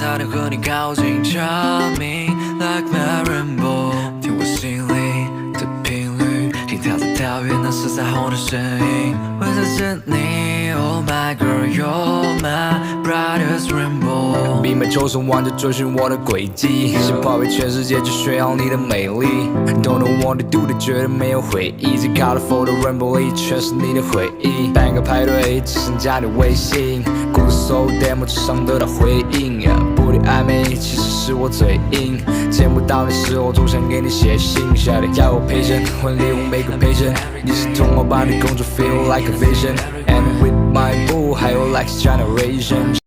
才能和你靠近，Charming like my rainbow， 听我心里的频率，心跳在跳跃那是彩虹的声音，围绕着你 ，Oh my girl，You're my brightest rainbow。闭门求生，玩着追寻我的轨迹，想跑遍全世界，就炫耀你的美丽。Don't know what to do 的，觉得没有回忆，最 colorful 的 rainbow 里全是你的回忆。办个派对，只剩加你微信，故事 so demo 只想得到回应。不离暧昧，其实是我嘴硬，见不到你时候总想给你写信。小弟要我陪衬，婚礼我每个陪衬，你是童话般的公主 ，feel like a vision。And with my boo，还有 like generation。